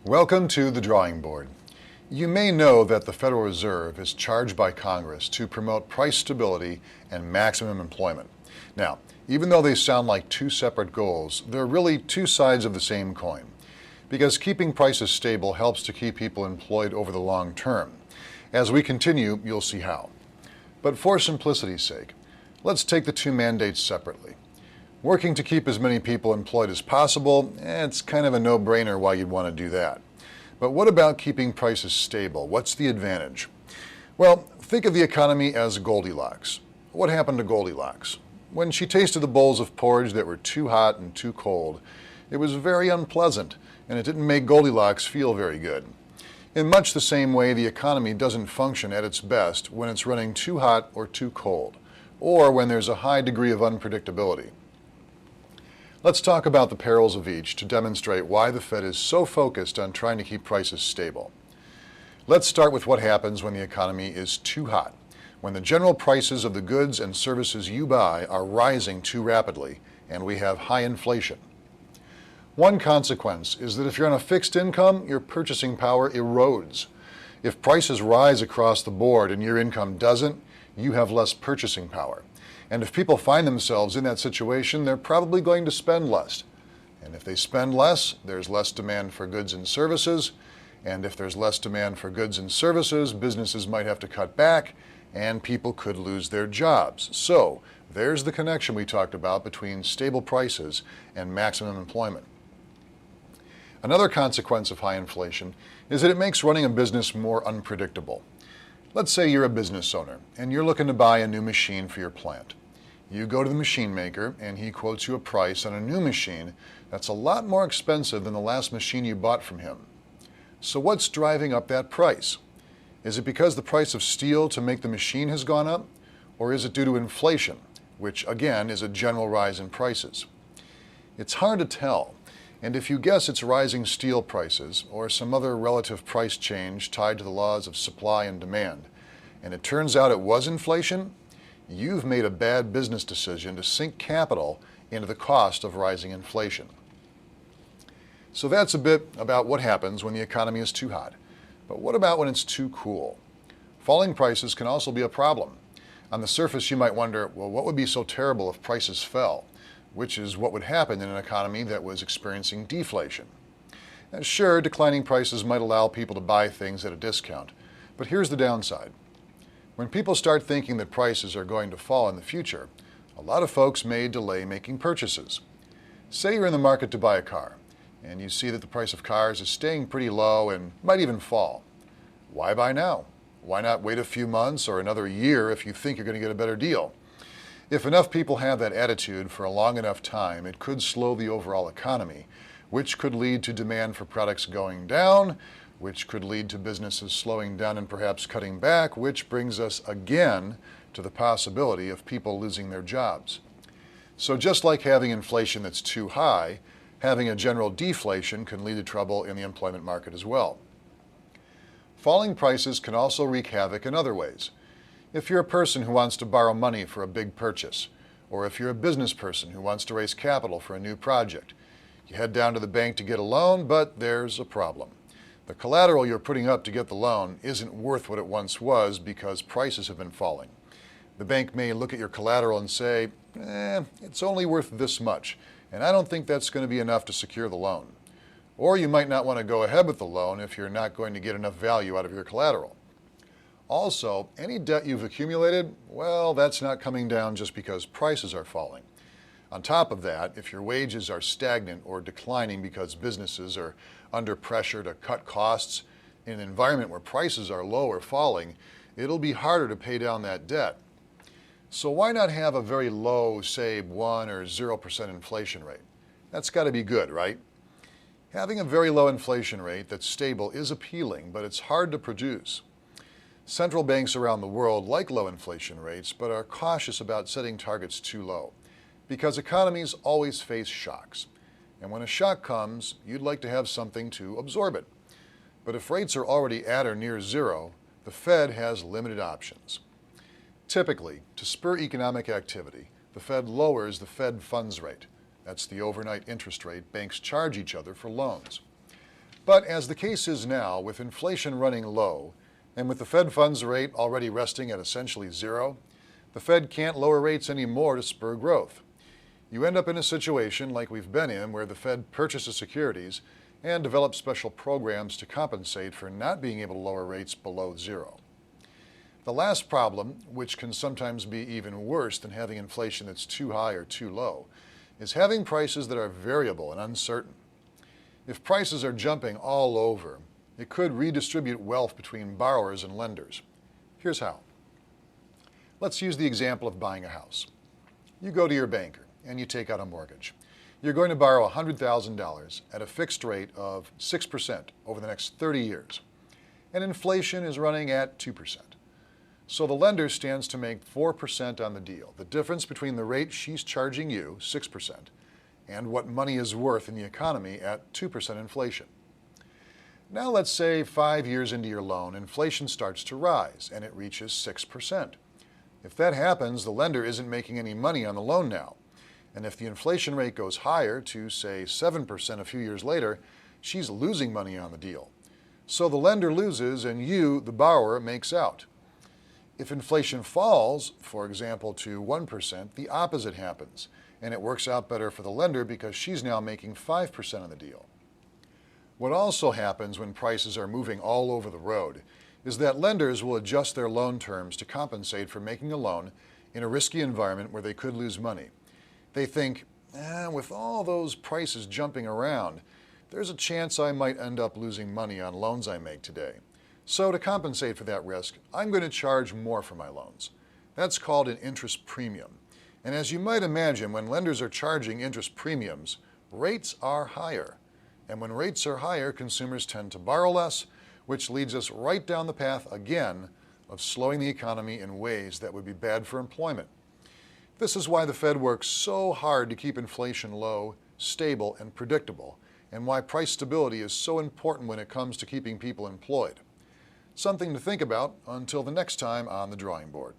Welcome to the drawing board. You may know that the Federal Reserve is charged by Congress to promote price stability and maximum employment. Now, even though they sound like two separate goals, they're really two sides of the same coin. Because keeping prices stable helps to keep people employed over the long term. As we continue, you'll see how. But for simplicity's sake, let's take the two mandates separately. Working to keep as many people employed as possible, it's kind of a no-brainer why you'd want to do that. But what about keeping prices stable? What's the advantage? Well, think of the economy as Goldilocks. What happened to Goldilocks? When she tasted the bowls of porridge that were too hot and too cold, it was very unpleasant, and it didn't make Goldilocks feel very good. In much the same way, the economy doesn't function at its best when it's running too hot or too cold, or when there's a high degree of unpredictability. Let's talk about the perils of each to demonstrate why the Fed is so focused on trying to keep prices stable. Let's start with what happens when the economy is too hot, when the general prices of the goods and services you buy are rising too rapidly, and we have high inflation. One consequence is that if you're on a fixed income, your purchasing power erodes. If prices rise across the board and your income doesn't, you have less purchasing power. And if people find themselves in that situation, they're probably going to spend less. And if they spend less, there's less demand for goods and services. And if there's less demand for goods and services, businesses might have to cut back, and people could lose their jobs. So there's the connection we talked about between stable prices and maximum employment. Another consequence of high inflation is that it makes running a business more unpredictable. Let's say you're a business owner and you're looking to buy a new machine for your plant. You go to the machine maker and he quotes you a price on a new machine that's a lot more expensive than the last machine you bought from him. So what's driving up that price? Is it because the price of steel to make the machine has gone up? Or is it due to inflation, which again is a general rise in prices? It's hard to tell. And if you guess it's rising steel prices or some other relative price change tied to the laws of supply and demand, and it turns out it was inflation, you've made a bad business decision to sink capital into the cost of rising inflation. So that's a bit about what happens when the economy is too hot. But what about when it's too cool? Falling prices can also be a problem. On the surface, you might wonder, well, what would be so terrible if prices fell? Which is what would happen in an economy that was experiencing deflation. And sure, declining prices might allow people to buy things at a discount, but here's the downside. When people start thinking that prices are going to fall in the future, a lot of folks may delay making purchases. Say you're in the market to buy a car, and you see that the price of cars is staying pretty low and might even fall. Why buy now? Why not wait a few months or another year if you think you're going to get a better deal? If enough people have that attitude for a long enough time, it could slow the overall economy, which could lead to demand for products going down, which could lead to businesses slowing down and perhaps cutting back, which brings us again to the possibility of people losing their jobs. So just like having inflation that's too high, having a general deflation can lead to trouble in the employment market as well. Falling prices can also wreak havoc in other ways. If you're a person who wants to borrow money for a big purchase, or if you're a business person who wants to raise capital for a new project, you head down to the bank to get a loan, but there's a problem. The collateral you're putting up to get the loan isn't worth what it once was because prices have been falling. The bank may look at your collateral and say, it's only worth this much, and I don't think that's going to be enough to secure the loan. Or you might not want to go ahead with the loan if you're not going to get enough value out of your collateral. Also, any debt you've accumulated, well, that's not coming down just because prices are falling. On top of that, if your wages are stagnant or declining because businesses are under pressure to cut costs in an environment where prices are low or falling, it'll be harder to pay down that debt. So why not have a very low, say 1 or 0% inflation rate? That's got to be good, right? Having a very low inflation rate that's stable is appealing, but it's hard to produce. Central banks around the world like low inflation rates, but are cautious about setting targets too low, because economies always face shocks. And when a shock comes, you'd like to have something to absorb it. But if rates are already at or near zero, the Fed has limited options. Typically, to spur economic activity, the Fed lowers the Fed funds rate. That's the overnight interest rate banks charge each other for loans. But as the case is now, with inflation running low, and with the Fed funds rate already resting at essentially zero, the Fed can't lower rates anymore to spur growth. You end up in a situation like we've been in where the Fed purchases securities and develops special programs to compensate for not being able to lower rates below zero. The last problem, which can sometimes be even worse than having inflation that's too high or too low, is having prices that are variable and uncertain. If prices are jumping all over, it could redistribute wealth between borrowers and lenders. Here's how. Let's use the example of buying a house. You go to your banker and you take out a mortgage. You're going to borrow $100,000 at a fixed rate of 6% over the next 30 years. And inflation is running at 2%. So the lender stands to make 4% on the deal, the difference between the rate she's charging you, 6%, and what money is worth in the economy at 2% inflation. Now let's say 5 years into your loan, inflation starts to rise and it reaches 6%. If that happens, the lender isn't making any money on the loan now. And if the inflation rate goes higher to, say, 7% a few years later, she's losing money on the deal. So the lender loses and you, the borrower, makes out. If inflation falls, for example, to 1%, the opposite happens, and it works out better for the lender because she's now making 5% on the deal. What also happens when prices are moving all over the road is that lenders will adjust their loan terms to compensate for making a loan in a risky environment where they could lose money. They think, with all those prices jumping around, there's a chance I might end up losing money on loans I make today. So to compensate for that risk, I'm going to charge more for my loans. That's called an interest premium. And as you might imagine, when lenders are charging interest premiums, rates are higher. And when rates are higher, consumers tend to borrow less, which leads us right down the path again of slowing the economy in ways that would be bad for employment. This is why the Fed works so hard to keep inflation low, stable, and predictable, and why price stability is so important when it comes to keeping people employed. Something to think about until the next time on the drawing board.